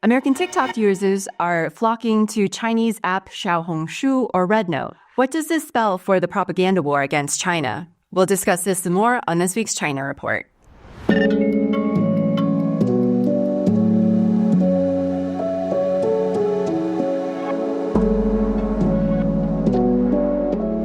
American TikTok users are flocking to Chinese app Xiaohongshu or Red Note. What does this spell for the propaganda war against China? We'll discuss this some more on this week's China Report.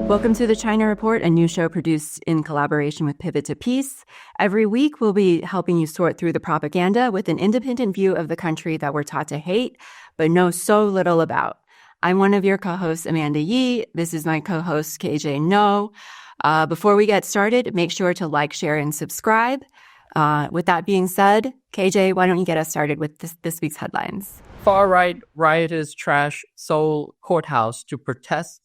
Welcome to the China Report, a new show produced in collaboration with Pivot to Peace. Every week, we'll be helping you sort through the propaganda with an independent view of the country that we're taught to hate, but know so little about. I'm one of your co-hosts, Amanda Yee. This is my co-host, KJ Noh. Before we get started, make sure to like, share, and subscribe. With that being said, KJ, why don't you get us started with this week's headlines? Far-right rioters trash Seoul courthouse to protest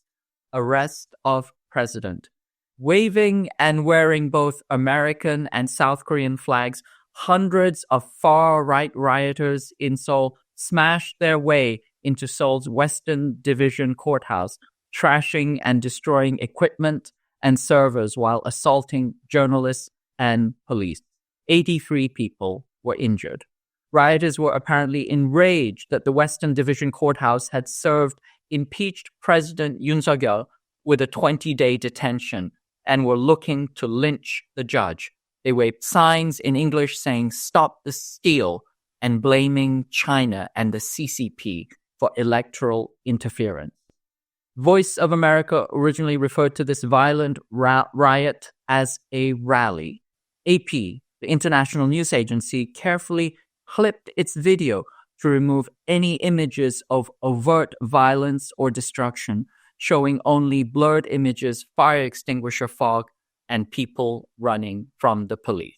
arrest of president. Waving and wearing both American and South Korean flags, hundreds of far-right rioters in Seoul smashed their way into Seoul's Western Division courthouse, trashing and destroying equipment and servers while assaulting journalists and police. 83 people were injured. Rioters were apparently enraged that the Western Division courthouse had served impeached President Yoon Suk-yeol with a 20-day detention and were looking to lynch the judge. They waved signs in English saying, "Stop the steal," and blaming China and the CCP for electoral interference. Voice of America originally referred to this violent riot as a rally. AP, the international news agency, carefully clipped its video to remove any images of overt violence or destruction, showing only blurred images, fire extinguisher fog, and people running from the police.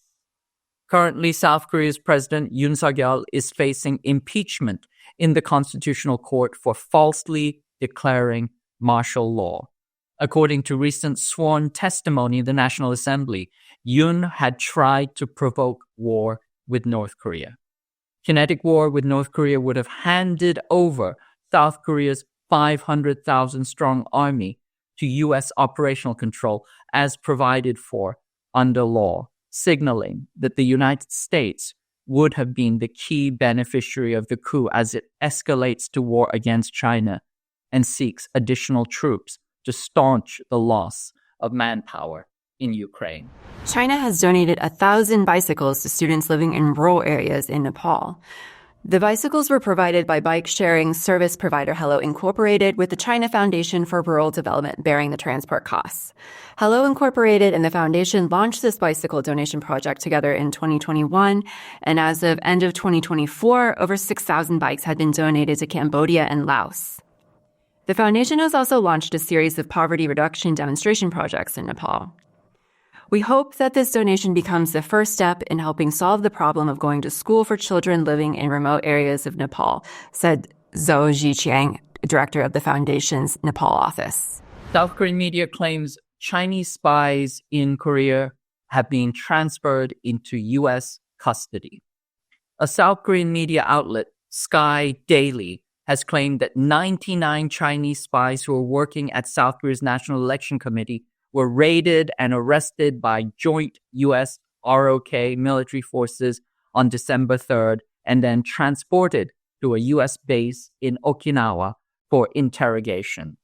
Currently, South Korea's President Yoon Suk-yeol is facing impeachment in the Constitutional Court for falsely declaring martial law. According to recent sworn testimony in the National Assembly, Yoon had tried to provoke war with North Korea. Kinetic war with North Korea would have handed over South Korea's 500,000-strong army to U.S. operational control as provided for under law, signaling that the United States would have been the key beneficiary of the coup as it escalates to war against China and seeks additional troops to staunch the loss of manpower in Ukraine. China has donated 1,000 bicycles to students living in rural areas in Nepal. The bicycles were provided by bike-sharing service provider Hello Incorporated, with the China Foundation for Rural Development bearing the transport costs. Hello Incorporated and the foundation launched this bicycle donation project together in 2021, and as of end of 2024, over 6,000 bikes had been donated to Cambodia and Laos. The foundation has also launched a series of poverty reduction demonstration projects in Nepal. We hope that this donation becomes the first step in helping solve the problem of going to school for children living in remote areas of Nepal, said Zhou Zhiqiang, director of the foundation's Nepal office. South Korean media claims Chinese spies in Korea have been transferred into U.S. custody. A South Korean media outlet, Sky Daily, has claimed that 99 Chinese spies who were working at South Korea's National Election Committee were raided and arrested by joint U.S. ROK military forces on December 3rd and then transported to a U.S. base in Okinawa for interrogation.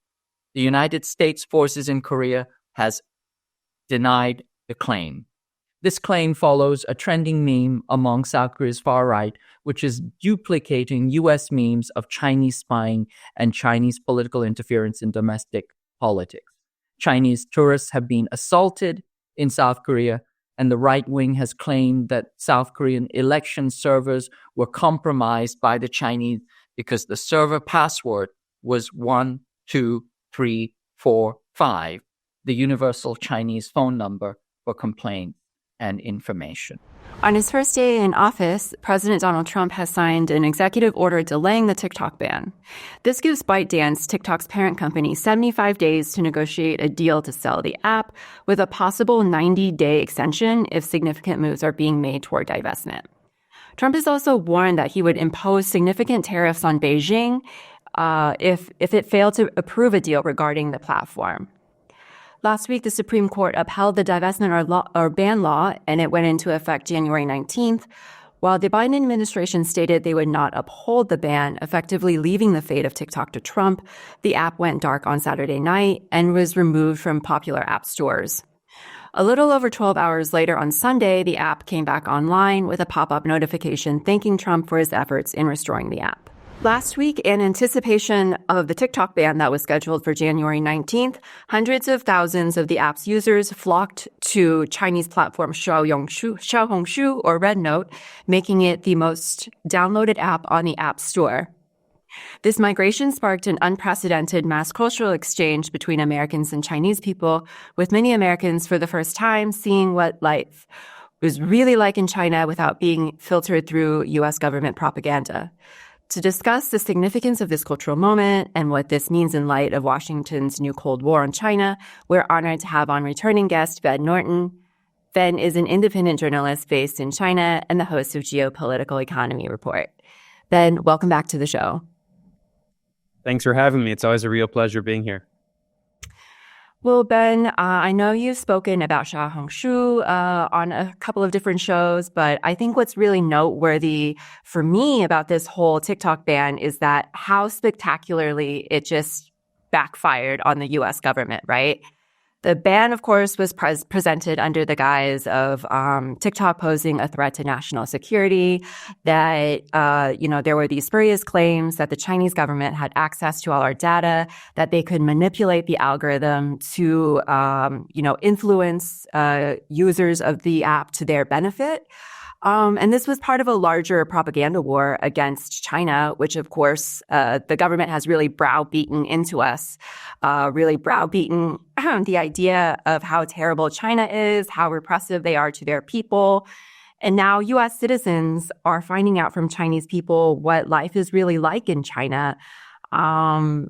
The United States forces in Korea has denied the claim. This claim follows a trending meme among South Korea's far right, which is duplicating U.S. memes of Chinese spying and Chinese political interference in domestic politics. Chinese tourists have been assaulted in South Korea, and the right wing has claimed that South Korean election servers were compromised by the Chinese because the server password was 12345, the universal Chinese phone number for complaints and information. On his first day in office, President Donald Trump has signed an executive order delaying the TikTok ban. This gives ByteDance, TikTok's parent company, 75 days to negotiate a deal to sell the app, with a possible 90-day extension if significant moves are being made toward divestment. Trump has also warned that he would impose significant tariffs on Beijing if it failed to approve a deal regarding the platform. Last week, the Supreme Court upheld the divestment or ban law, and it went into effect January 19th. While the Biden administration stated they would not uphold the ban, effectively leaving the fate of TikTok to Trump, the app went dark on Saturday night and was removed from popular app stores. A little over 12 hours later on Sunday, the app came back online with a pop-up notification thanking Trump for his efforts in restoring the app. Last week, in anticipation of the TikTok ban that was scheduled for January 19th, hundreds of thousands of the app's users flocked to Chinese platform Xiaohongshu or Red Note, making it the most downloaded app on the App Store. This migration sparked an unprecedented mass cultural exchange between Americans and Chinese people, with many Americans for the first time seeing what life was really like in China without being filtered through U.S. government propaganda. To discuss the significance of this cultural moment and what this means in light of Washington's new Cold War on China, we're honored to have on returning guest Ben Norton. Ben is an independent journalist based in China and the host of Geopolitical Economy Report. Ben, welcome back to the show. Thanks for having me. It's always a real pleasure being here. Well, Ben, I know you've spoken about Xiaohongshu on a couple of different shows, but I think what's really noteworthy for me about this whole TikTok ban is that how spectacularly it just backfired on the U.S. government, right? The ban, of course, was presented under the guise of TikTok posing a threat to national security, that, there were these spurious claims that the Chinese government had access to all our data, that they could manipulate the algorithm to, influence users of the app to their benefit. And this was part of a larger propaganda war against China, which, of course, the government has really browbeaten into us, really browbeaten the idea of how terrible China is, how repressive they are to their people. And now U.S. citizens are finding out from Chinese people what life is really like in China. And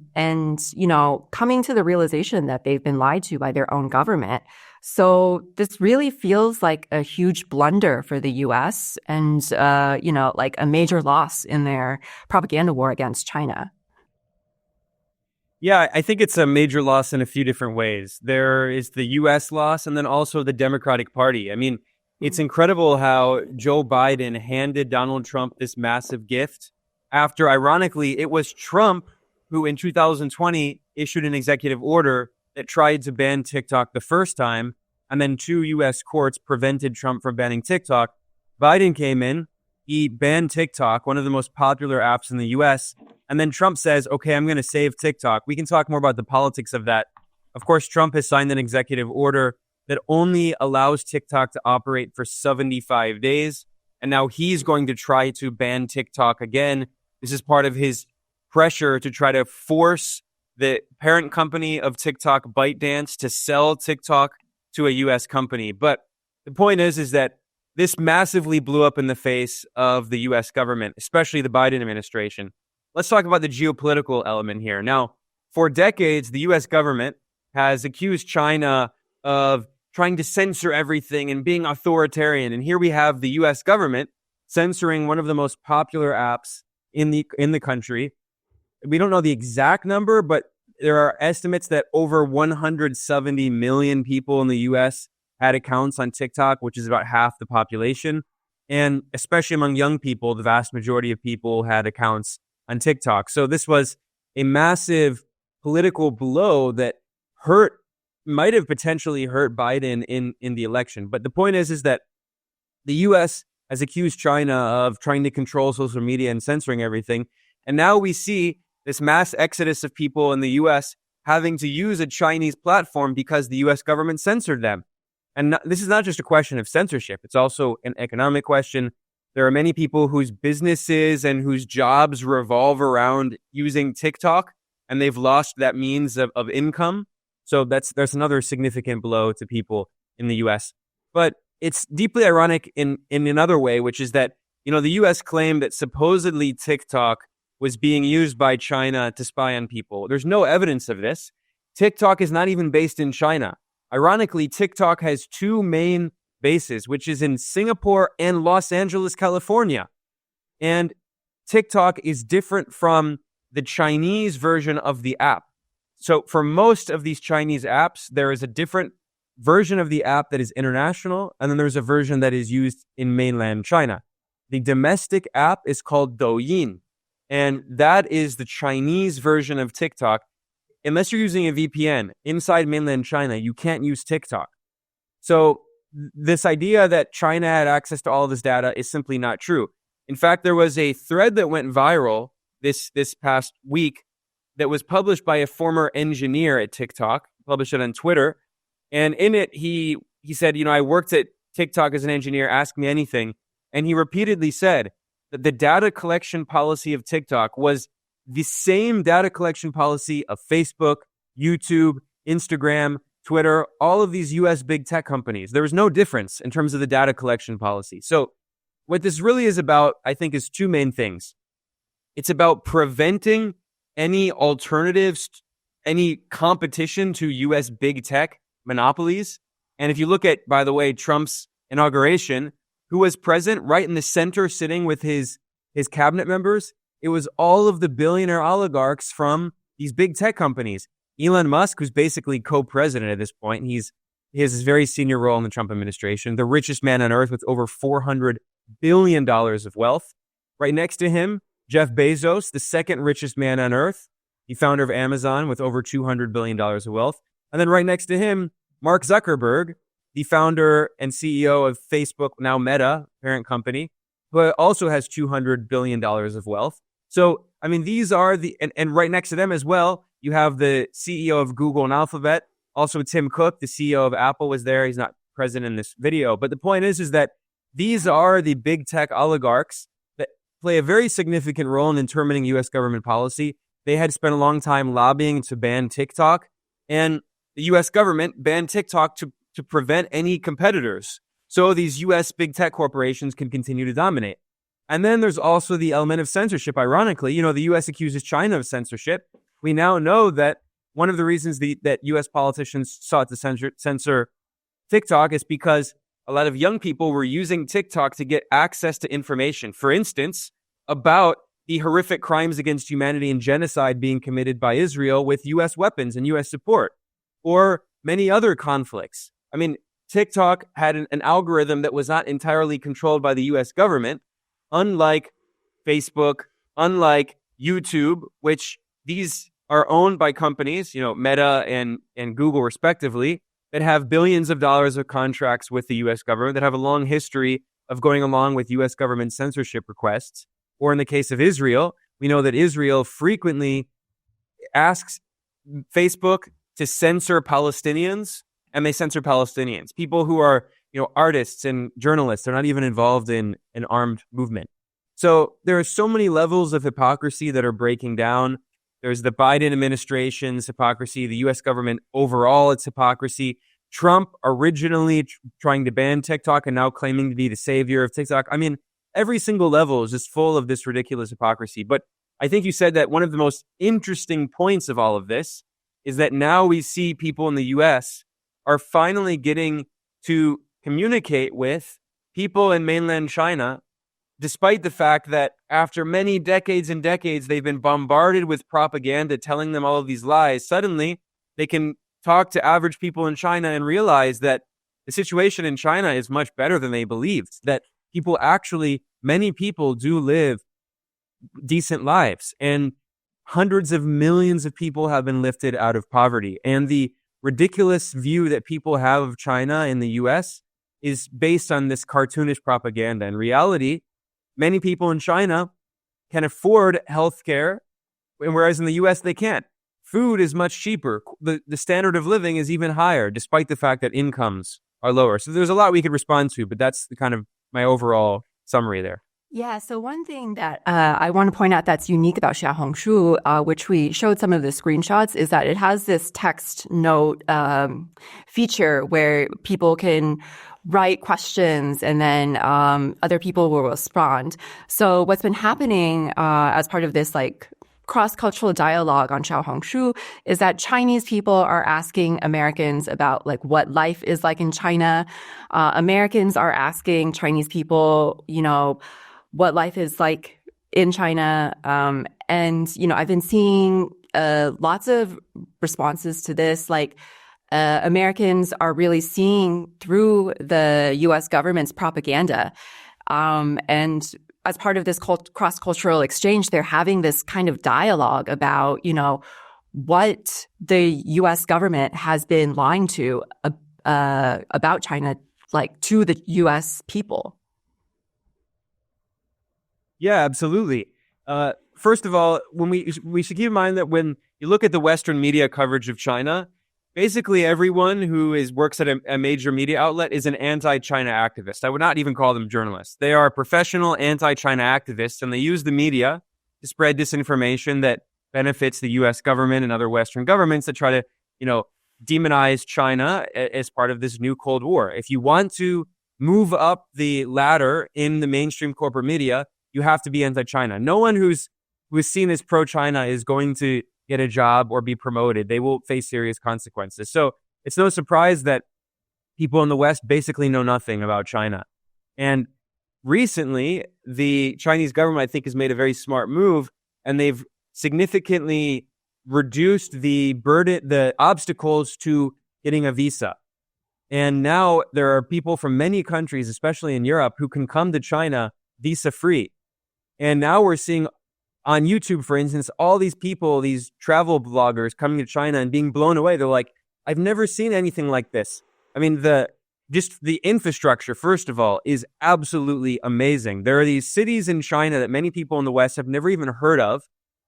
coming to the realization that they've been lied to by their own government. So this really feels like a huge blunder for the U.S. and, like a major loss in their propaganda war against China. Yeah, I think it's a major loss in a few different ways. There is the U.S. loss and then also the Democratic Party. I mean, it's incredible how Joe Biden handed Donald Trump this massive gift after, ironically, it was Trump who in 2020 issued an executive order that tried to ban TikTok the first time, and then 2 U.S. courts prevented Trump from banning TikTok. Biden came in, he banned TikTok, one of the most popular apps in the U.S., and then Trump says, okay, I'm going to save TikTok. We can talk more about the politics of that. Of course, Trump has signed an executive order that only allows TikTok to operate for 75 days, and now he's going to try to ban TikTok again. This is part of his pressure to try to force the parent company of TikTok, ByteDance, to sell TikTok to a U.S. company. But the point is that this massively blew up in the face of the U.S. government, especially the Biden administration. Let's talk about the geopolitical element here. Now, for decades, the U.S. government has accused China of trying to censor everything and being authoritarian. And here we have the U.S. government censoring one of the most popular apps in the country. We don't know the exact number, but there are estimates that over 170 million people in the U.S. had accounts on TikTok, which is about half the population. And especially among young people, the vast majority of people had accounts on TikTok. So this was a massive political blow that might have potentially hurt Biden in the election. But the point is that the U.S. has accused China of trying to control social media and censoring everything. And now we see this mass exodus of people in the U.S. having to use a Chinese platform because the U.S. government censored them. And this is not just a question of censorship. It's also an economic question. There are many people whose businesses and whose jobs revolve around using TikTok, and they've lost that means of income. So there's another significant blow to people in the U.S. But it's deeply ironic in another way, which is that, the U.S. claimed that supposedly TikTok was being used by China to spy on people. There's no evidence of this. TikTok is not even based in China. Ironically, TikTok has 2 main bases, which is in Singapore and Los Angeles, California. And TikTok is different from the Chinese version of the app. So for most of these Chinese apps, there is a different version of the app that is international, and then there's a version that is used in mainland China. The domestic app is called Douyin, and that is the Chinese version of TikTok. Unless you're using a VPN inside mainland China, you can't use TikTok. So this idea that China had access to all of this data is simply not true. In fact, there was a thread that went viral this past week that was published by a former engineer at TikTok, published it on Twitter. And in it, he said, I worked at TikTok as an engineer, ask me anything. And he repeatedly said that the data collection policy of TikTok was the same data collection policy of Facebook, YouTube, Instagram, Twitter, all of these US big tech companies. There was no difference in terms of the data collection policy. So what this really is about, I think, is two main things. It's about preventing any alternatives, any competition to US big tech monopolies. And if you look at, by the way, Trump's inauguration, who was present right in the center sitting with his cabinet members, it was all of the billionaire oligarchs from these big tech companies. Elon Musk, who's basically co-president at this point, he has this very senior role in the Trump administration, the richest man on earth with over $400 billion of wealth. Right next to him, Jeff Bezos, the second richest man on earth, the founder of Amazon with over $200 billion of wealth. And then right next to him, Mark Zuckerberg, the founder and CEO of Facebook, now Meta, parent company, who also has $200 billion of wealth. So, I mean, these are and right next to them as well, you have the CEO of Google and Alphabet. Also, Tim Cook, the CEO of Apple, was there. He's not present in this video. But the point is that these are the big tech oligarchs that play a very significant role in determining U.S. government policy. They had spent a long time lobbying to ban TikTok, and the U.S. government banned TikTok to prevent any competitors. So these U.S. big tech corporations can continue to dominate. And then there's also the element of censorship. Ironically, the U.S. accuses China of censorship. We now know that one of the reasons that U.S. politicians sought to censor TikTok is because a lot of young people were using TikTok to get access to information. For instance, about the horrific crimes against humanity and genocide being committed by Israel with U.S. weapons and U.S. support, or many other conflicts. I mean, TikTok had an algorithm that was not entirely controlled by the U.S. government, unlike Facebook, unlike YouTube, which these are owned by companies, Meta and Google respectively, that have billions of dollars of contracts with the U.S. government, that have a long history of going along with U.S. government censorship requests. Or in the case of Israel, we know that Israel frequently asks Facebook to censor Palestinians, and they censor Palestinians. People who are, artists and journalists, they're not even involved in an armed movement. So there are so many levels of hypocrisy that are breaking down. There's the Biden administration's hypocrisy, the U.S. government overall, its hypocrisy. Trump originally trying to ban TikTok and now claiming to be the savior of TikTok. I mean, every single level is just full of this ridiculous hypocrisy. But I think you said that one of the most interesting points of all of this is that now we see people in the U.S. are finally getting to communicate with people in mainland China, despite the fact that after many decades and decades, they've been bombarded with propaganda telling them all of these lies. Suddenly, they can talk to average people in China and realize that the situation in China is much better than they believed, that many people do live decent lives, and hundreds of millions of people have been lifted out of poverty. And the ridiculous view that people have of China in the U.S. is based on this cartoonish propaganda. In reality, many people in China can afford healthcare, whereas in the U.S. they can't. Food is much cheaper. The standard of living is even higher, despite the fact that incomes are lower. So there's a lot we could respond to, but that's kind of my overall summary there. Yeah, so one thing that I want to point out that's unique about Xiaohongshu, which we showed some of the screenshots, is that it has this text note feature where people can write questions and then other people will respond. So what's been happening as part of this cross-cultural dialogue on Xiaohongshu is that Chinese people are asking Americans about what life is like in China. Americans are asking Chinese people, what life is like in China. And, I've been seeing lots of responses to this. Americans are really seeing through the U.S. government's propaganda. And as part of this cross-cultural exchange, they're having this kind of dialogue about, what the U.S. government has been lying to about China, like to the U.S. people. Yeah, absolutely. First of all, when we should keep in mind that when you look at the Western media coverage of China, basically everyone who works at a major media outlet is an anti-China activist. I would not even call them journalists. They are professional anti-China activists, and they use the media to spread disinformation that benefits the U.S. government and other Western governments that try to, demonize China as part of this new Cold War. If you want to move up the ladder in the mainstream corporate media, you have to be anti-China. No one who's seen as pro-China is going to get a job or be promoted. They will face serious consequences. So it's no surprise that people in the West basically know nothing about China. And recently, the Chinese government, I think, has made a very smart move, and they've significantly reduced the obstacles to getting a visa. And now there are people from many countries, especially in Europe, who can come to China visa-free. And now we're seeing on YouTube, for instance, all these people, these travel bloggers coming to China and being blown away. They're like, I've never seen anything like this. I mean, the infrastructure, first of all, is absolutely amazing. There are these cities in China that many people in the West have never even heard of.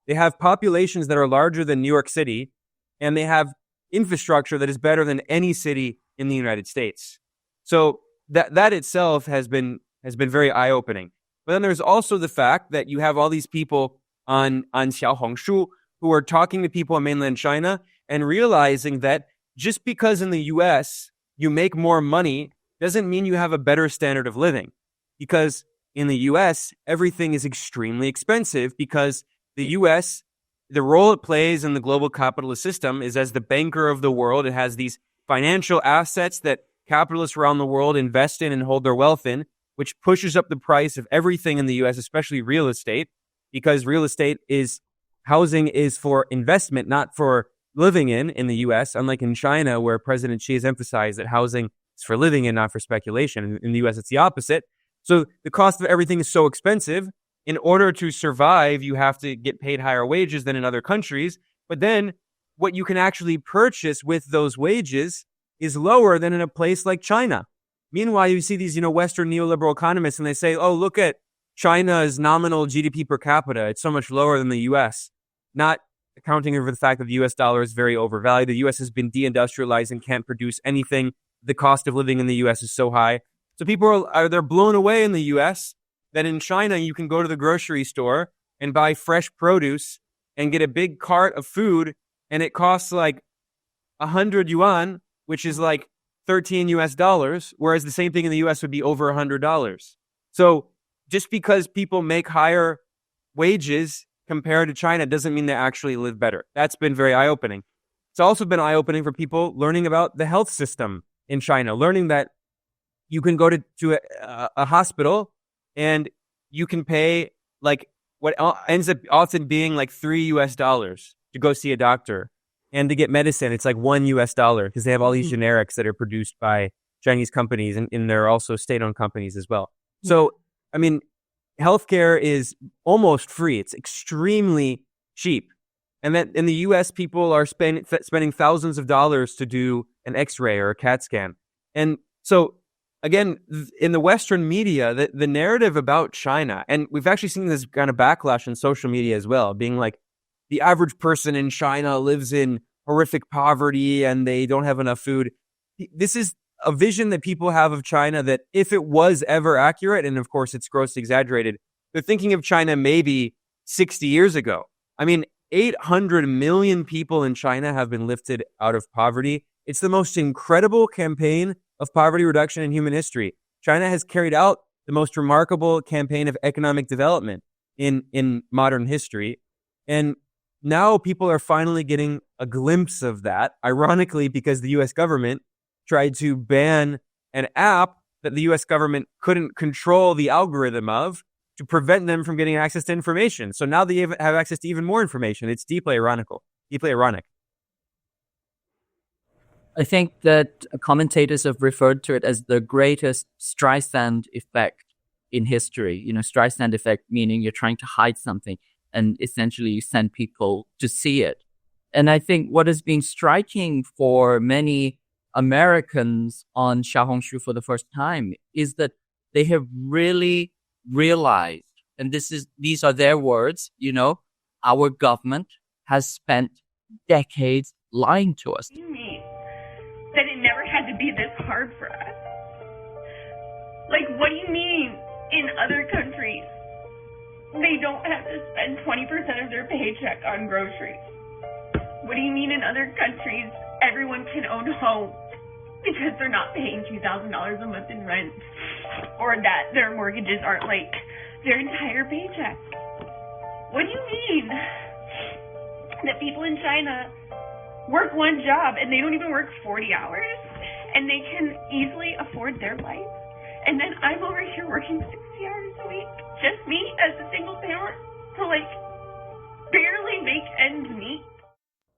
They have populations that are larger than New York City, and they have infrastructure that is better than any city in the United States. So that itself has been very eye-opening. But then there's also the fact that you have all these people on Xiaohongshu who are talking to people in mainland China and realizing that just because in the U.S. you make more money doesn't mean you have a better standard of living. Because in the U.S., everything is extremely expensive because the U.S., the role it plays in the global capitalist system is as the banker of the world. It has these financial assets that capitalists around the world invest in and hold their wealth in, which pushes up the price of everything in the U.S., especially real estate, because housing is for investment, not for living in the U.S., unlike in China, where President Xi has emphasized that housing is for living in, not for speculation. In the U.S., it's the opposite. So the cost of everything is so expensive. In order to survive, you have to get paid higher wages than in other countries. But then what you can actually purchase with those wages is lower than in a place like China. Meanwhile, you see these, Western neoliberal economists, and they say, oh, look at China's nominal GDP per capita. It's so much lower than the U.S., not accounting for the fact that the U.S. dollar is very overvalued. The U.S. has been deindustrialized and can't produce anything. The cost of living in the U.S. is so high. So people they're blown away in the U.S. that in China, you can go to the grocery store and buy fresh produce and get a big cart of food, and it costs like 100 yuan, which is like $13, whereas the same thing in the U.S. would be over $100. So just because people make higher wages compared to China doesn't mean they actually live better. That's been very eye-opening. It's also been eye-opening for people learning about the health system in China, learning that you can go to a hospital and you can pay like what ends up often being like $3 to go see a doctor. And to get medicine, it's like $1 because they have all these generics that are produced by Chinese companies, and there are also state-owned companies as well. So, I mean, healthcare is almost free. It's extremely cheap. And that in the U.S., people are spending thousands of dollars to do an X-ray or a CAT scan. And so, again, in the Western media, the narrative about China, and we've actually seen this kind of backlash in social media as well, being like, the average person in China lives in horrific poverty and they don't have enough food. This is a vision that people have of China that if it was ever accurate, and of course it's grossly exaggerated, they're thinking of China maybe 60 years ago. I mean, 800 million people in China have been lifted out of poverty. It's the most incredible campaign of poverty reduction in human history. China has carried out the most remarkable campaign of economic development in modern history. And now people are finally getting a glimpse of that, ironically, because the U.S. government tried to ban an app that the U.S. government couldn't control the algorithm of to prevent them from getting access to information. So now they have access to even more information. It's deeply ironic. I think that commentators have referred to it as the greatest Streisand effect in history. Streisand effect, meaning you're trying to hide something and essentially you send people to see it. And I think what has been striking for many Americans on Xiaohongshu for the first time is that they have really realized, and these are their words, our government has spent decades lying to us. What do you mean that it never had to be this hard for us? Like, what do you mean in other countries they don't have to spend 20% of their paycheck on groceries? What do you mean in other countries everyone can own homes because they're not paying $2,000 a month in rent, or that their mortgages aren't like their entire paycheck? What do you mean that people in China work one job and they don't even work 40 hours and they can easily afford their life? And then I'm over here working 60 hours a week, just me as a single parent, to barely make ends meet.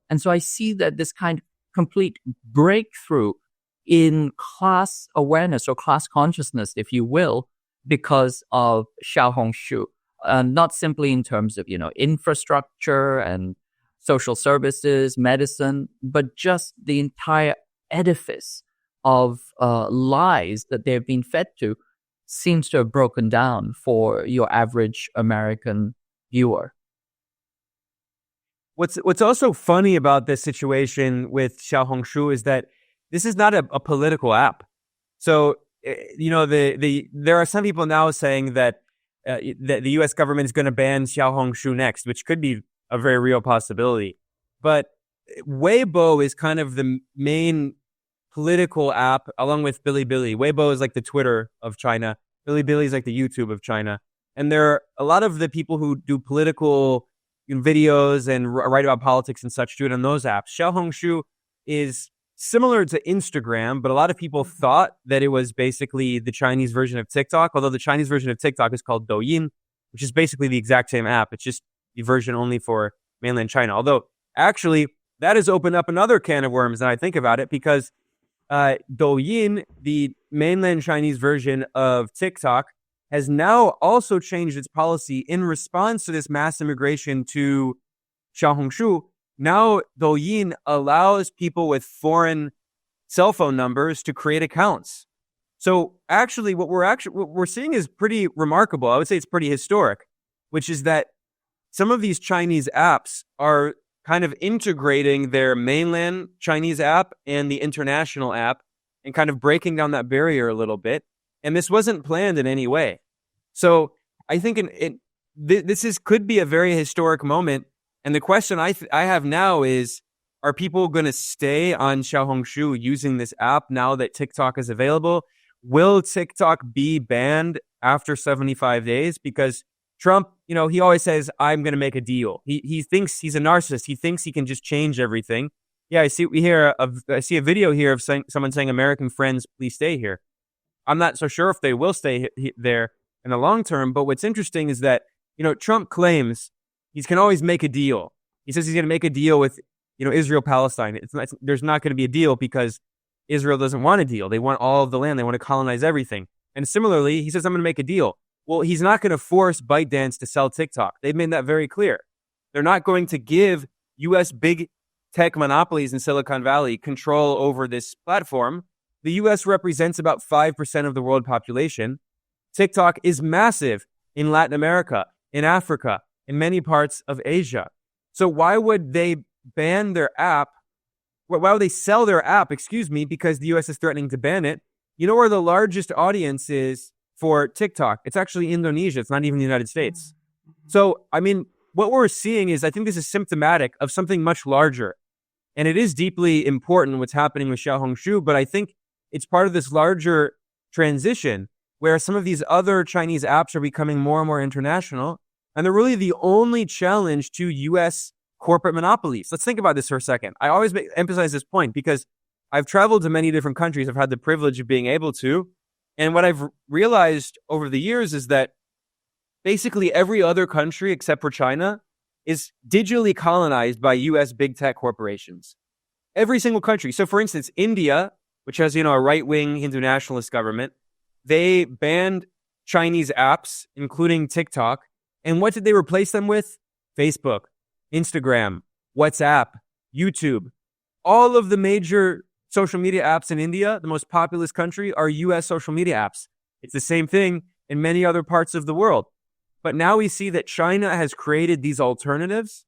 And so I see that this kind of complete breakthrough in class awareness or class consciousness, if you will, because of Xiaohongshu. Not simply in terms of, infrastructure and social services, medicine, but just the entire edifice of lies that they've been fed to seems to have broken down for your average American viewer. What's also funny about this situation with Xiaohongshu is that this is not a political app. So, there are some people now saying that the U.S. government is going to ban Xiaohongshu next, which could be a very real possibility. But Weibo is kind of the main political app, along with Bilibili. Weibo is like the Twitter of China. Bilibili is like the YouTube of China. And there are a lot of the people who do political videos and write about politics and such do it on those apps. Xiaohongshu is similar to Instagram, but a lot of people thought that it was basically the Chinese version of TikTok, although the Chinese version of TikTok is called Douyin, which is basically the exact same app. It's just the version only for mainland China. Although, actually, that has opened up another can of worms when I think about it, because Douyin, the mainland Chinese version of TikTok, has now also changed its policy in response to this mass immigration to Xiaohongshu. Now, Douyin allows people with foreign cell phone numbers to create accounts. So actually, what we're seeing is pretty remarkable. I would say it's pretty historic, which is that some of these Chinese apps are kind of integrating their mainland Chinese app and the international app and kind of breaking down that barrier a little bit. And this wasn't planned in any way. So I think this could be a very historic moment. And the question I have now is, are people going to stay on Xiaohongshu using this app now that TikTok is available? Will TikTok be banned after 75 days? Because Trump, he always says, I'm going to make a deal. He thinks he's a narcissist. He thinks he can just change everything. Yeah, I see a video here of someone saying, American friends, please stay here. I'm not so sure if they will stay there in the long term. But what's interesting is that, Trump claims he can always make a deal. He says he's going to make a deal with, Israel, Palestine. There's not going to be a deal because Israel doesn't want a deal. They want all of the land. They want to colonize everything. And similarly, he says, I'm going to make a deal. Well, he's not going to force ByteDance to sell TikTok. They've made that very clear. They're not going to give U.S. big tech monopolies in Silicon Valley control over this platform. The U.S. represents about 5% of the world population. TikTok is massive in Latin America, in Africa, in many parts of Asia. So why would they ban their app? Why would they sell their app, because the U.S. is threatening to ban it? You know where the largest audience is for TikTok? It's actually Indonesia. It's not even the United States. So, what we're seeing is, I think this is symptomatic of something much larger. And it is deeply important what's happening with Xiaohongshu, but I think it's part of this larger transition where some of these other Chinese apps are becoming more and more international. And they're really the only challenge to U.S. corporate monopolies. Let's think about this for a second. I always emphasize this point because I've traveled to many different countries. I've had the privilege of being able to. And what I've realized over the years is that basically every other country except for China is digitally colonized by U.S. big tech corporations. Every single country. So for instance, India, which has, a right-wing Hindu nationalist government, they banned Chinese apps, including TikTok. And what did they replace them with? Facebook, Instagram, WhatsApp, YouTube. All of the major social media apps in India, the most populous country, are U.S. social media apps. It's the same thing in many other parts of the world. But now we see that China has created these alternatives.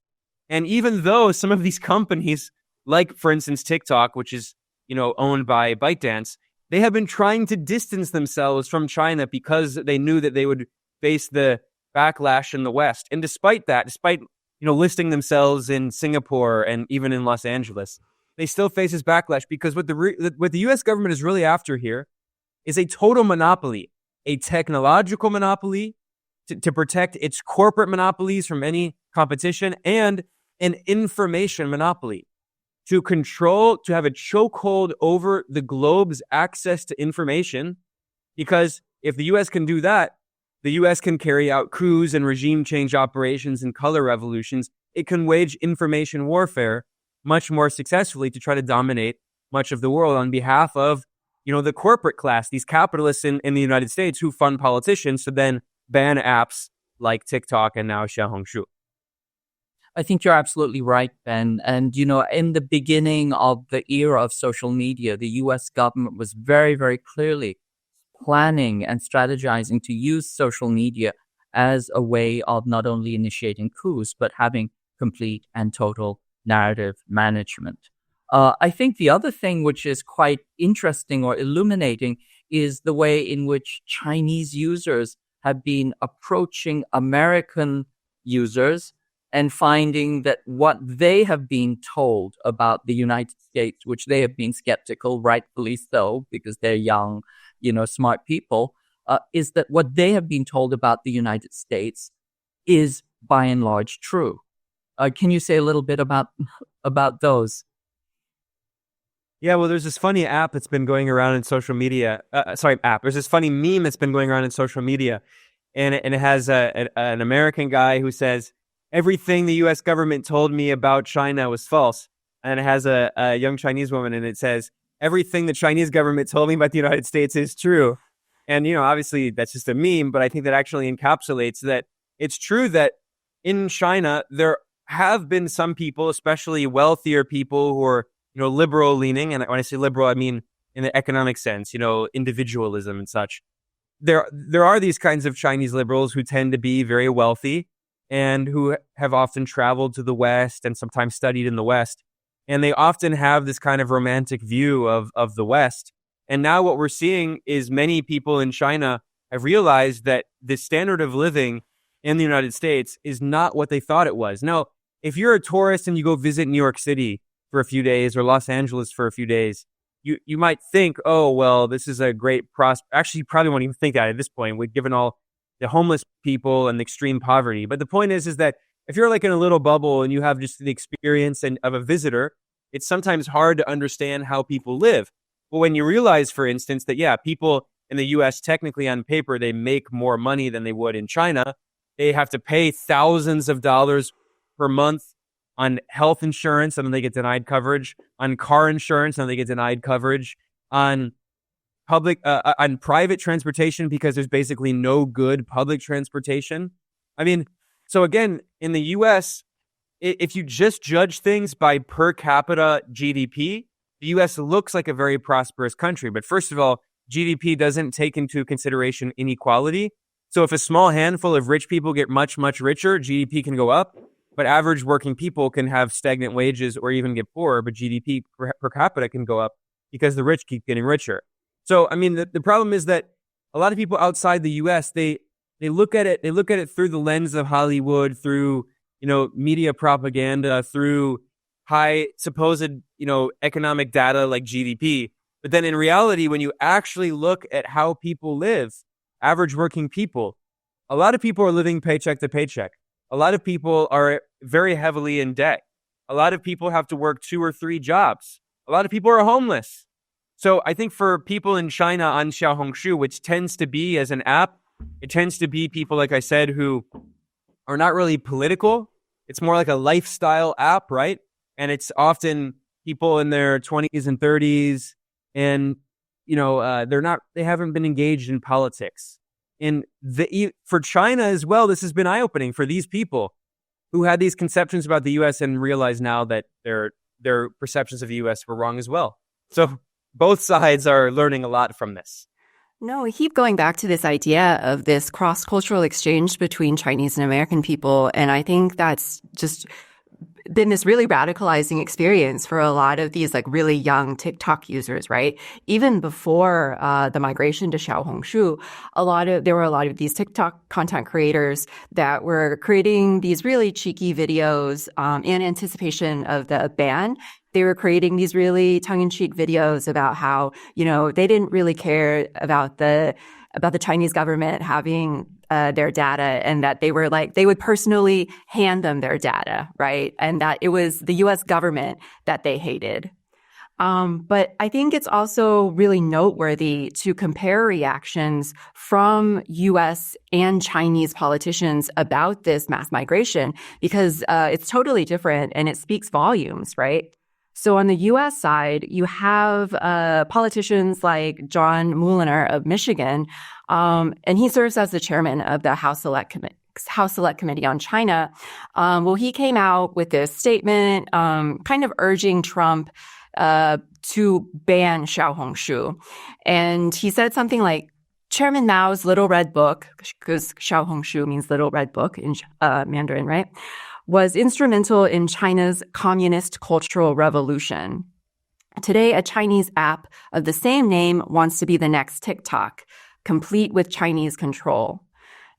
And even though some of these companies, like, for instance, TikTok, which is, owned by ByteDance, they have been trying to distance themselves from China because they knew that they would face the backlash in the West. And despite that, despite listing themselves in Singapore and even in Los Angeles, they still face this backlash because what the U.S. government is really after here is a total monopoly, a technological monopoly to protect its corporate monopolies from any competition, and an information monopoly to have a chokehold over the globe's access to information. Because if the U.S. can do that, the U.S. can carry out coups and regime change operations and color revolutions. It can wage information warfare much more successfully to try to dominate much of the world on behalf of, the corporate class, these capitalists in the United States who fund politicians to then ban apps like TikTok and now Xiaohongshu. I think you're absolutely right, Ben. And, in the beginning of the era of social media, the U.S. government was very, very clearly planning and strategizing to use social media as a way of not only initiating coups, but having complete and total narrative management. I think the other thing which is quite interesting or illuminating is the way in which Chinese users have been approaching American users and finding that what they have been told about the United States, which they have been skeptical, rightfully so, because they're young, smart people, is that what they have been told about the United States is by and large true. Can you say a little bit about those? Yeah, well, there's this funny app that's been going around in social media. There's this funny meme that's been going around in social media, and it has an American guy who says, everything the U.S. government told me about China was false. And it has a young Chinese woman, and it says, everything the Chinese government told me about the United States is true. And, obviously that's just a meme, but I think that actually encapsulates that it's true that in China, there have been some people, especially wealthier people who are, liberal leaning. And when I say liberal, I mean in the economic sense, individualism and such. There are these kinds of Chinese liberals who tend to be very wealthy and who have often traveled to the West and sometimes studied in the West. And they often have this kind of romantic view of the West. And now what we're seeing is many people in China have realized that the standard of living in the United States is not what they thought it was. Now, if you're a tourist and you go visit New York City for a few days or Los Angeles for a few days, you might think, oh, well, this is a great prospect. Actually, you probably won't even think that at this point, given all the homeless people and the extreme poverty. But the point is that if you're like in a little bubble and you have just the experience of a visitor, it's sometimes hard to understand how people live. But when you realize, for instance, that, people in the U.S., technically on paper, they make more money than they would in China. They have to pay thousands of dollars per month on health insurance, and then they get denied coverage, on car insurance, and they get denied coverage, on private transportation, because there's basically no good public transportation. I mean, so again, in the U.S., if you just judge things by per capita GDP, the U.S. looks like a very prosperous country. But first of all, GDP doesn't take into consideration inequality. So if a small handful of rich people get much, much richer, GDP can go up. But average working people can have stagnant wages or even get poorer, but GDP per capita can go up because the rich keep getting richer. So, I mean, the problem is that a lot of people outside the U.S., they look at it through the lens of Hollywood, through, media propaganda, through high supposed, economic data like GDP. But then in reality, when you actually look at how people live, average working people, a lot of people are living paycheck to paycheck. A lot of people are very heavily in debt. A lot of people have to work 2 or 3 jobs. A lot of people are homeless. So I think for people in China on Xiaohongshu, which tends to be as an app, it tends to be people, like I said, who are not really political. It's more like a lifestyle app, right? And it's often people in their 20s and 30s, and they haven't been engaged in politics. And for China as well, this has been eye-opening for these people who had these conceptions about the U.S. and realize now that their perceptions of the U.S. were wrong as well. So both sides are learning a lot from this. No, we keep going back to this idea of this cross-cultural exchange between Chinese and American people. And I think that's just been this really radicalizing experience for a lot of these like really young TikTok users, right? Even before the migration to Xiaohongshu, there were a lot of these TikTok content creators that were creating these really cheeky videos in anticipation of the ban. They were creating these really tongue-in-cheek videos about how, they didn't really care about the Chinese government having their data, and that they would personally hand them their data, right? And that it was the U.S. government that they hated. But I think it's also really noteworthy to compare reactions from U.S. and Chinese politicians about this mass migration, because it's totally different and it speaks volumes, right? So on the U.S. side, you have politicians like John Mulliner of Michigan, and he serves as the chairman of the House Select Committee on China. He came out with this statement kind of urging Trump to ban Xiaohongshu. And he said something like, Chairman Mao's Little Red Book, because Xiaohongshu means Little Red Book in Mandarin, right, was instrumental in China's communist cultural revolution. Today, a Chinese app of the same name wants to be the next TikTok, complete with Chinese control.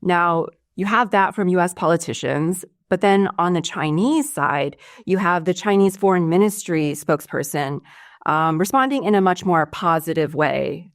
Now, you have that from U.S. politicians, but then on the Chinese side, you have the Chinese Foreign Ministry spokesperson responding in a much more positive way.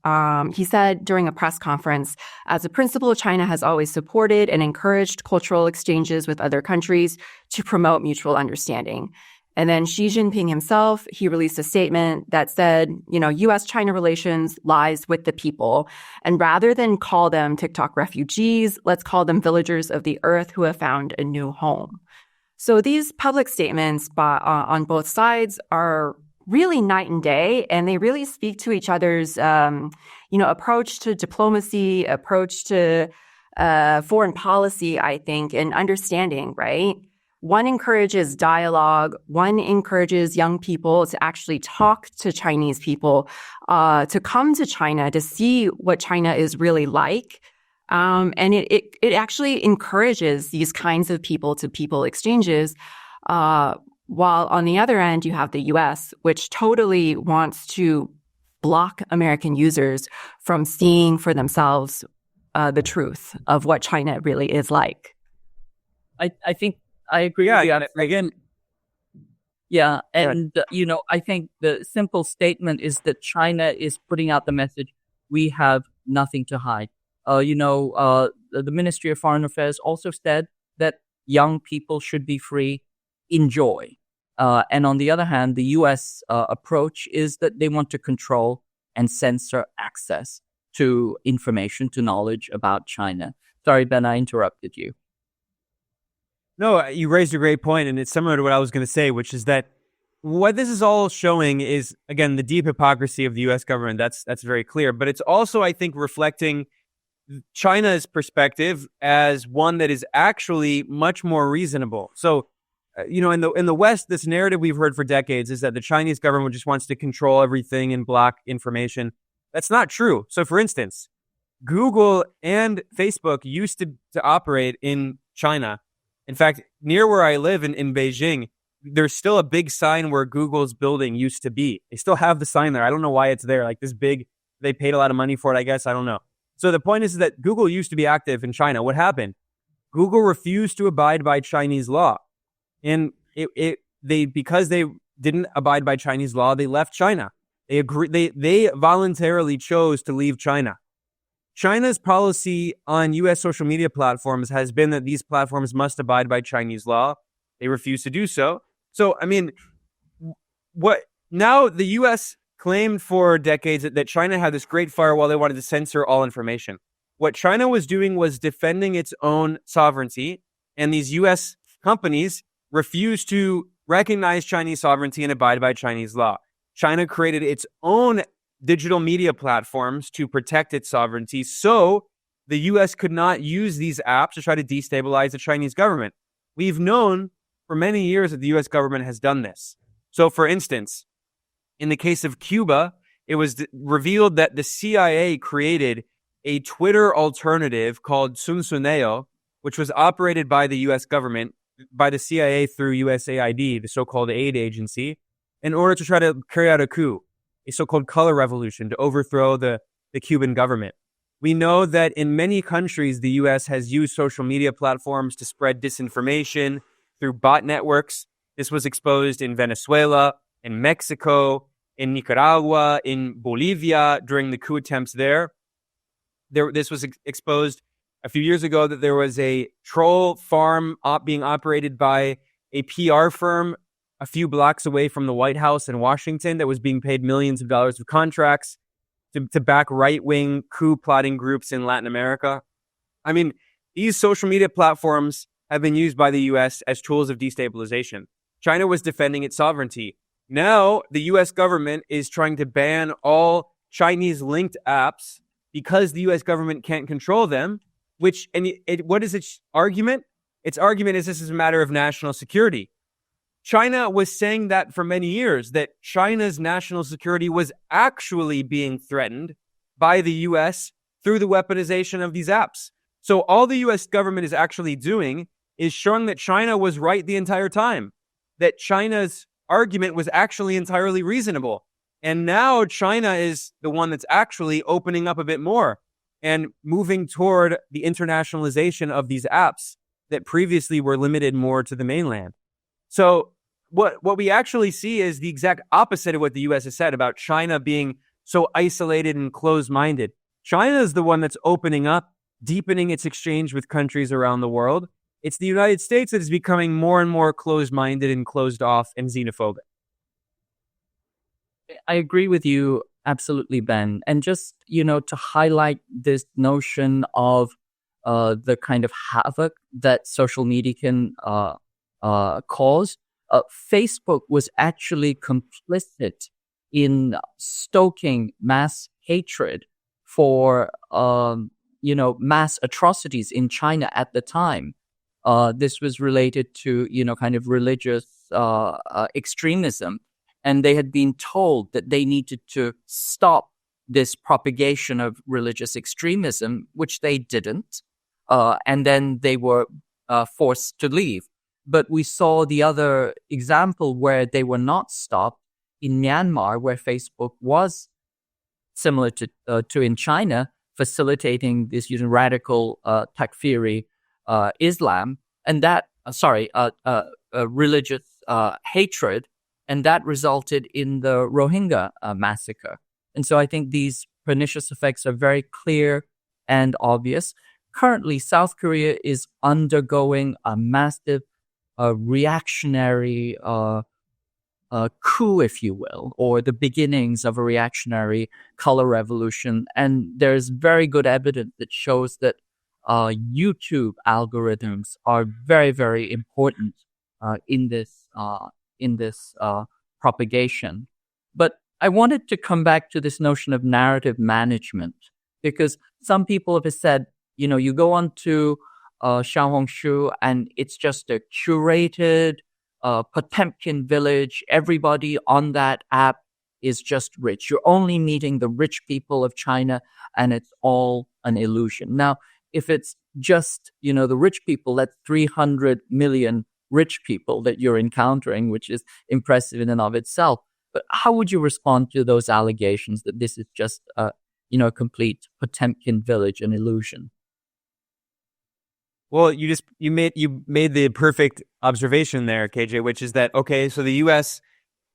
He said during a press conference, as a principle, China has always supported and encouraged cultural exchanges with other countries to promote mutual understanding. And then Xi Jinping himself, he released a statement that said, U.S. China relations lies with the people. And rather than call them TikTok refugees, let's call them villagers of the earth who have found a new home. So these public statements on both sides are really night and day, and they really speak to each other's, approach to diplomacy, approach to foreign policy, I think, and understanding, right? One encourages dialogue. One encourages young people to actually talk to Chinese people, to come to China to see what China is really like. And it actually encourages these kinds of people-to-people exchanges, while on the other end, you have the U.S., which totally wants to block American users from seeing for themselves the truth of what China really is like. I think I agree with you. Again, yeah. And, I think the simple statement is that China is putting out the message, we have nothing to hide. The Ministry of Foreign Affairs also said that young people should be free. Enjoy. And on the other hand, the U.S. Approach is that they want to control and censor access to information, to knowledge about China. Sorry, Ben, I interrupted you. No, you raised a great point, and it's similar to what I was going to say, which is that what this is all showing is, again, the deep hypocrisy of the U.S. government. That's very clear. But it's also, I think, reflecting China's perspective as one that is actually much more reasonable. So, in the West, this narrative we've heard for decades is that the Chinese government just wants to control everything and block information. That's not true. So, for instance, Google and Facebook used to operate in China. In fact, near where I live in Beijing, there's still a big sign where Google's building used to be. They still have the sign there. I don't know why it's there. Like this big, they paid a lot of money for it, I guess. I don't know. So the point is that Google used to be active in China. What happened? Google refused to abide by Chinese law. And because they didn't abide by Chinese law, they left China. They voluntarily chose to leave China. China's policy on U.S. social media platforms has been that these platforms must abide by Chinese law. They refuse to do so. So, now the U.S. claimed for decades that China had this great firewall. They wanted to censor all information. What China was doing was defending its own sovereignty, and these U.S. companies refused to recognize Chinese sovereignty and abide by Chinese law. China created its own digital media platforms to protect its sovereignty. So the U.S. could not use these apps to try to destabilize the Chinese government. We've known for many years that the U.S. government has done this. So, for instance, in the case of Cuba, it was revealed that the CIA created a Twitter alternative called Sunsuneo, which was operated by the U.S. government, by the CIA through USAID, the so-called aid agency, in order to try to carry out a coup, a so-called color revolution to overthrow the Cuban government. We know that in many countries, the U.S. has used social media platforms to spread disinformation through bot networks. This was exposed in Venezuela, in Mexico, in Nicaragua, in Bolivia during the coup attempts there. This was exposed a few years ago that there was a troll farm being operated by a PR firm a few blocks away from the White House in Washington that was being paid millions of dollars of contracts to back right-wing coup plotting groups in Latin America. I mean, these social media platforms have been used by the U.S. as tools of destabilization. China was defending its sovereignty. Now, the U.S. government is trying to ban all Chinese-linked apps because the U.S. government can't control them, what is its argument? Its argument is this is a matter of national security. China was saying that for many years, that China's national security was actually being threatened by the U.S. through the weaponization of these apps. So all the U.S. government is actually doing is showing that China was right the entire time, that China's argument was actually entirely reasonable. And now China is the one that's actually opening up a bit more and moving toward the internationalization of these apps that previously were limited more to the mainland. So what we actually see is the exact opposite of what the U.S. has said about China being so isolated and closed-minded. China is the one that's opening up, deepening its exchange with countries around the world. It's the United States that is becoming more and more closed-minded and closed off and xenophobic. I agree with you absolutely, Ben. And just, to highlight this notion of the kind of havoc that social media can cause, Facebook was actually complicit in stoking mass hatred for, mass atrocities in China at the time. This was related to, kind of religious extremism. And they had been told that they needed to stop this propagation of religious extremism, which they didn't. And then they were forced to leave. But we saw the other example where they were not stopped in Myanmar, where Facebook was similar to in China, facilitating this radical Takfiri Islam and that religious hatred, and that resulted in the Rohingya massacre. And so I think these pernicious effects are very clear and obvious. Currently, South Korea is undergoing a massive reactionary coup, if you will, or the beginnings of a reactionary color revolution. And there's very good evidence that shows that YouTube algorithms are very, very important in this propagation. But I wanted to come back to this notion of narrative management, because some people have said, you go on to Xiaohongshu and it's just a curated Potemkin village. Everybody on that app is just rich. You're only meeting the rich people of China, and it's all an illusion. Now, if it's just, the rich people, that's 300 million rich people that you're encountering, which is impressive in and of itself. But how would you respond to those allegations that this is just a complete Potemkin village, an illusion? Well, you made the perfect observation there, KJ, which is that, okay, so the U.S.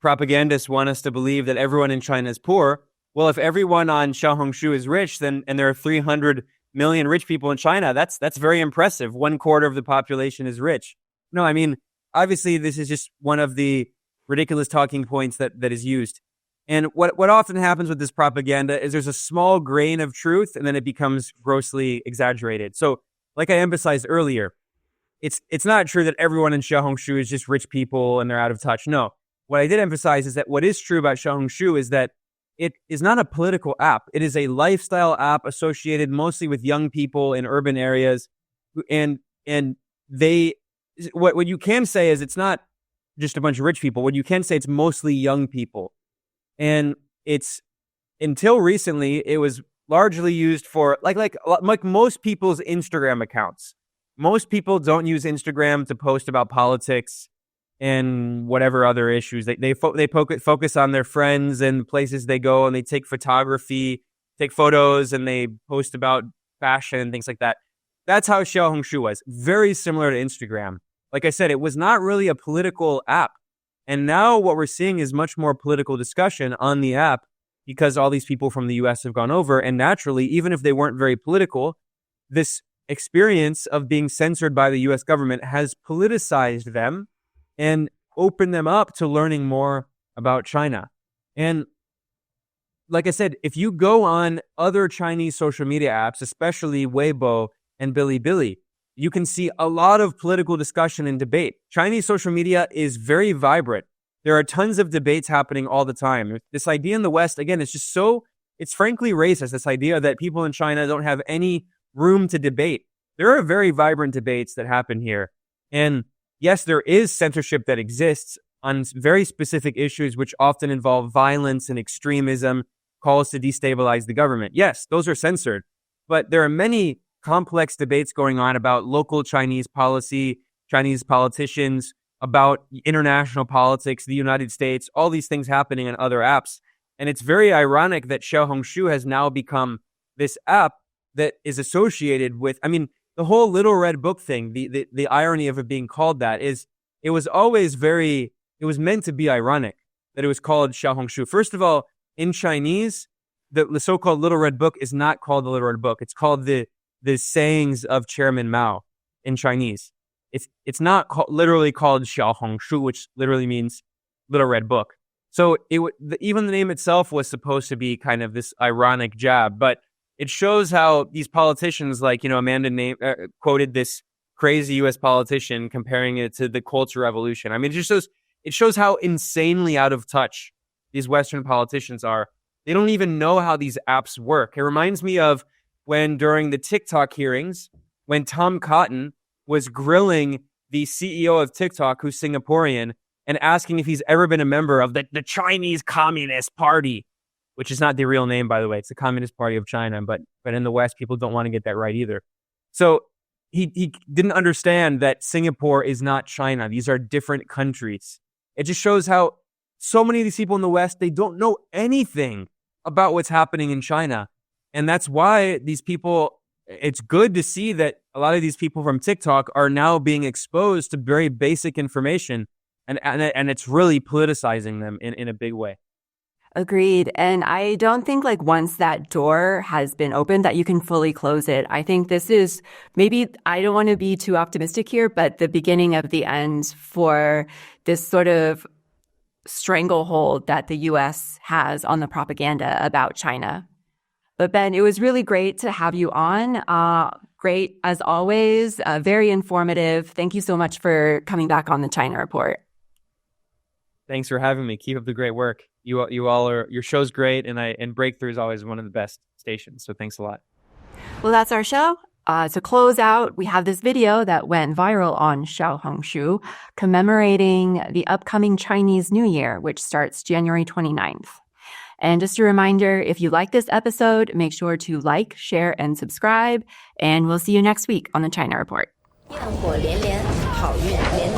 propagandists want us to believe that everyone in China is poor. Well, if everyone on Xiaohongshu is rich, and there are 300 million rich people in China, that's very impressive. 1/4 of the population is rich. No, I mean, obviously, this is just one of the ridiculous talking points that is used. And what often happens with this propaganda is there's a small grain of truth, and then it becomes grossly exaggerated. So, like I emphasized earlier, it's not true that everyone in Xiaohongshu is just rich people and they're out of touch. No. What I did emphasize is that what is true about Xiaohongshu is that it is not a political app. It is a lifestyle app associated mostly with young people in urban areas. And what you can say is it's not just a bunch of rich people. What you can say, it's mostly young people. And it's, until recently, it was largely used for like most people's Instagram accounts. Most people don't use Instagram to post about politics and whatever other issues. They focus on their friends and places they go, and they take photos, and they post about fashion and things like that. That's how Xiaohongshu was. Very similar to Instagram. Like I said, it was not really a political app. And now what we're seeing is much more political discussion on the app because all these people from the U.S. have gone over. And naturally, even if they weren't very political, this experience of being censored by the U.S. government has politicized them and opened them up to learning more about China. And like I said, if you go on other Chinese social media apps, especially Weibo and Bilibili, you can see a lot of political discussion and debate. Chinese social media is very vibrant. There are tons of debates happening all the time. This idea in the West, again, it's frankly racist, this idea that people in China don't have any room to debate. There are very vibrant debates that happen here. And yes, there is censorship that exists on very specific issues, which often involve violence and extremism, calls to destabilize the government. Yes, those are censored. But there are many complex debates going on about local Chinese policy, Chinese politicians, about international politics, the United States, all these things happening in other apps. And it's very ironic that Xiaohongshu has now become this app that is associated with, the whole Little Red Book thing, the irony of it being called that is, it was meant to be ironic that it was called Xiaohongshu. First of all, in Chinese, the so-called Little Red Book is not called the Little Red Book. It's called the sayings of Chairman Mao in Chinese. It's not literally called Xiaohongshu, which literally means Little Red Book. So even the name itself was supposed to be kind of this ironic jab, but it shows how these politicians, like, Amanda quoted this crazy U.S. politician comparing it to the Cultural Revolution. It shows how insanely out of touch these Western politicians are. They don't even know how these apps work. It reminds me of when during the TikTok hearings, when Tom Cotton was grilling the CEO of TikTok, who's Singaporean, and asking if he's ever been a member of the Chinese Communist Party, which is not the real name, by the way. It's the Communist Party of China, but in the West, people don't want to get that right either. So he didn't understand that Singapore is not China. These are different countries. It just shows how so many of these people in the West, they don't know anything about what's happening in China. And that's why these people, it's good to see that a lot of these people from TikTok are now being exposed to very basic information, and it's really politicizing them in a big way. Agreed. And I don't think once that door has been opened that you can fully close it. I think this is maybe, I don't want to be too optimistic here, but the beginning of the end for this sort of stranglehold that the U.S. has on the propaganda about China. But Ben, it was really great to have you on. Great as always, very informative. Thank you so much for coming back on the China Report. Thanks for having me. Keep up the great work. You all are, your show's great, and Breakthrough is always one of the best stations. So thanks a lot. Well, that's our show. To close out, we have this video that went viral on Xiaohongshu commemorating the upcoming Chinese New Year, which starts January 29th. And just a reminder, if you like this episode, make sure to like, share, and subscribe. And we'll see you next week on the China Report. 焰火连连，好运连